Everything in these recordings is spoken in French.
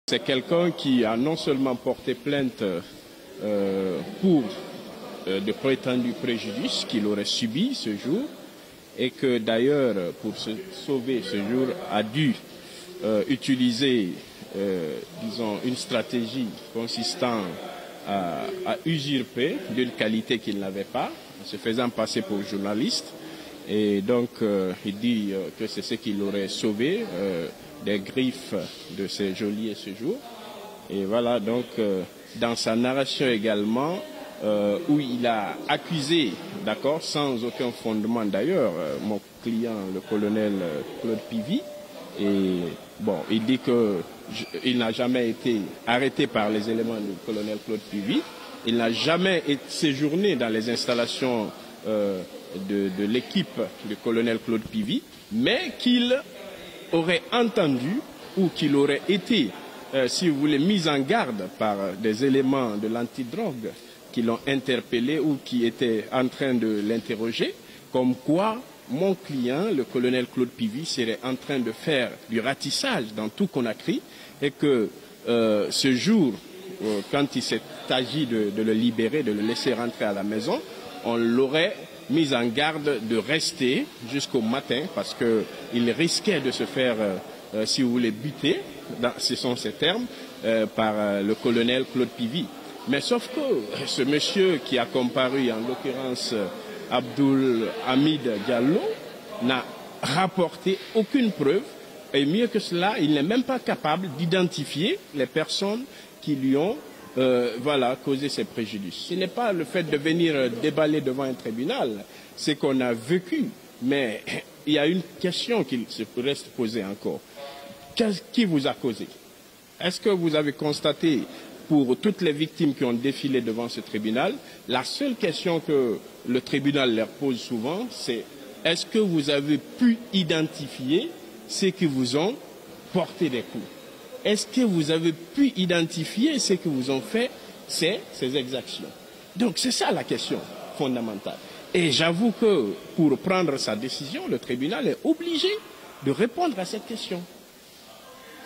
C'est quelqu'un qui a non seulement porté plainte pour de prétendus préjudices qu'il aurait subis ce jour, et que d'ailleurs, pour se sauver ce jour, a dû utiliser, disons, une stratégie consistant à usurper d'une qualité qu'il n'avait pas, en se faisant passer pour journaliste. Et donc, il dit que c'est ce qui l'aurait sauvé des griffes de ces geôliers ce jour. Et voilà, donc, dans sa narration également, où il a accusé, d'accord, sans aucun fondement d'ailleurs, mon client, le colonel Claude Pivy. Et bon, il dit qu'il n'a jamais été arrêté par les éléments du colonel Claude Pivy. Il n'a jamais séjourné dans les installations de l'équipe du colonel Claude Pivy, mais qu'il aurait entendu ou qu'il aurait été, si vous voulez, mis en garde par des éléments de l'antidrogue qui l'ont interpellé ou qui étaient en train de l'interroger, comme quoi mon client, le colonel Claude Pivy, serait en train de faire du ratissage dans tout Conakry et que ce jour, quand il s'est agi de le libérer, de le laisser rentrer à la maison, on l'aurait mis en garde de rester jusqu'au matin parce qu'il risquait de se faire, si vous voulez, buter, ce sont ces termes, par le colonel Claude Pivy. Mais sauf que ce monsieur qui a comparu, en l'occurrence Abdoul Hamid Diallo, n'a rapporté aucune preuve, et mieux que cela, il n'est même pas capable d'identifier les personnes qui lui ont causé ces préjudices. Ce n'est pas le fait de venir déballer devant un tribunal, c'est qu'on a vécu, mais il y a une question qui se reste posée encore. Qui vous a causé? Est-ce que vous avez constaté, pour toutes les victimes qui ont défilé devant ce tribunal, la seule question que le tribunal leur pose souvent, c'est est-ce que vous avez pu identifier ceux qui vous ont porté des coups? Est-ce que vous avez pu identifier ceux qui vous ont fait ces exactions? Donc c'est ça la question fondamentale. Et j'avoue que pour prendre sa décision, le tribunal est obligé de répondre à cette question.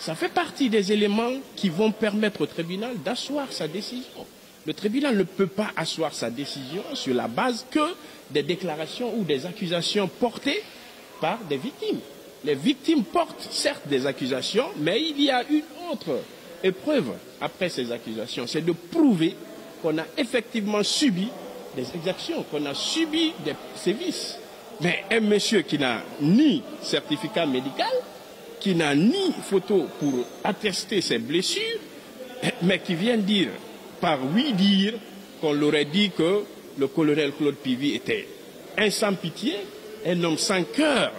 Ça fait partie des éléments qui vont permettre au tribunal d'asseoir sa décision. Le tribunal ne peut pas asseoir sa décision sur la base que des déclarations ou des accusations portées par des victimes. Les victimes portent certes des accusations, mais il y a une autre épreuve après ces accusations. C'est de prouver qu'on a effectivement subi des exactions, qu'on a subi des sévices. Mais un monsieur qui n'a ni certificat médical, qui n'a ni photo pour attester ses blessures, mais qui vient dire, par oui dire, qu'on l'aurait dit que le colonel Claude Pivy était un sans pitié, un homme sans cœur,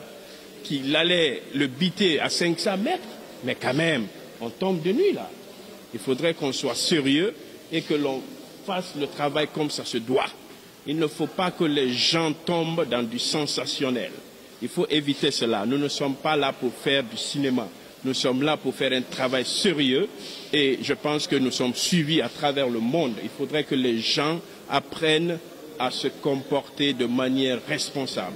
qu'il allait le buter à 500 mètres, mais quand même, on tombe de nuit là. Il faudrait qu'on soit sérieux et que l'on fasse le travail comme ça se doit. Il ne faut pas que les gens tombent dans du sensationnel. Il faut éviter cela. Nous ne sommes pas là pour faire du cinéma. Nous sommes là pour faire un travail sérieux et je pense que nous sommes suivis à travers le monde. Il faudrait que les gens apprennent à se comporter de manière responsable.